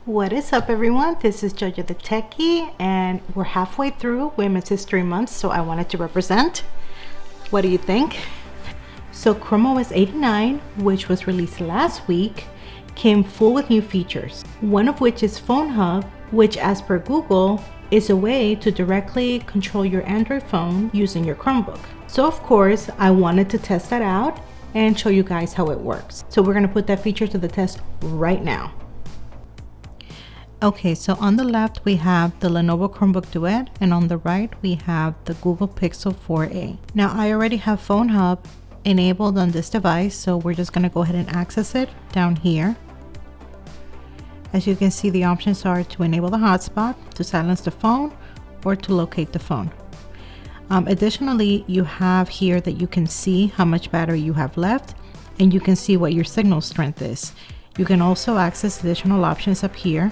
What is up, everyone? This is Jojo the Techie, and we're halfway through Women's History Month, so I wanted to represent. What do you think? So ChromeOS 89, which was released last week, came full with new features, one of which is Phone Hub, which as per Google is a way to directly control your Android phone using your Chromebook. So of course I wanted to test that out and show you guys how it works. So we're going to put that feature to the test right now. Okay, so on the left we have the Lenovo Chromebook Duet, and on the right we have the Google Pixel 4a. Now I already have Phone Hub enabled on this device, so we're just going to go ahead and access it down here. As you can see, the options are to enable the hotspot, to silence the phone, or to locate the phone. Additionally, you have here that you can see how much battery you have left, and you can see what your signal strength is. You can also access additional options up here,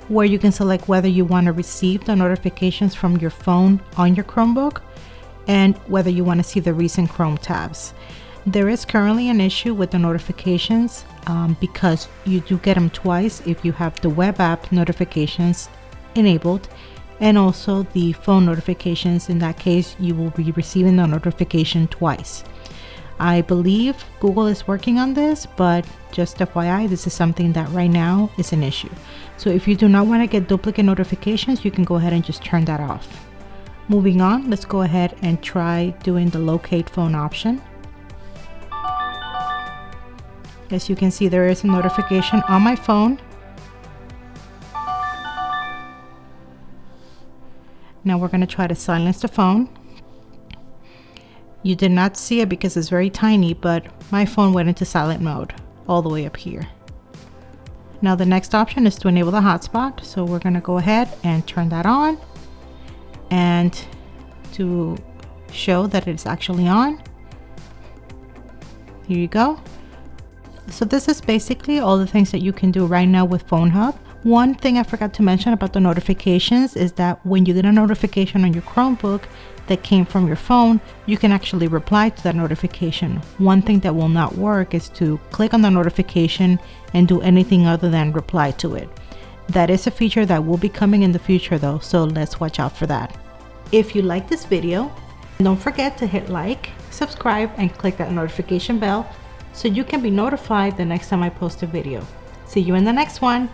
where you can select whether you want to receive the notifications from your phone on your Chromebook and whether you want to see the recent Chrome tabs. There is currently an issue with the notifications because you do get them twice if you have the web app notifications enabled and also the phone notifications. In that case, you will be receiving the notification twice. I believe Google is working on this, but just FYI, this is something that right now is an issue. So if you do not want to get duplicate notifications, you can go ahead and just turn that off. Moving on, let's go ahead and try doing the locate phone option. As you can see, there is a notification on my phone. Now we're going to try to silence the phone. You did not see it because it's very tiny, but my phone went into silent mode all the way up here. Now the next option is to enable the hotspot. So we're going to go ahead and turn that on. And to show that it's actually on, here you go. So this is basically all the things that you can do right now with Phone Hub. One thing I forgot to mention about the notifications is that when you get a notification on your Chromebook that came from your phone, you can actually reply to that notification. One thing that will not work is to click on the notification and do anything other than reply to it. That is a feature that will be coming in the future though, so let's watch out for that. If you like this video, don't forget to hit like, subscribe, and click that notification bell so you can be notified the next time I post a video. See you in the next one.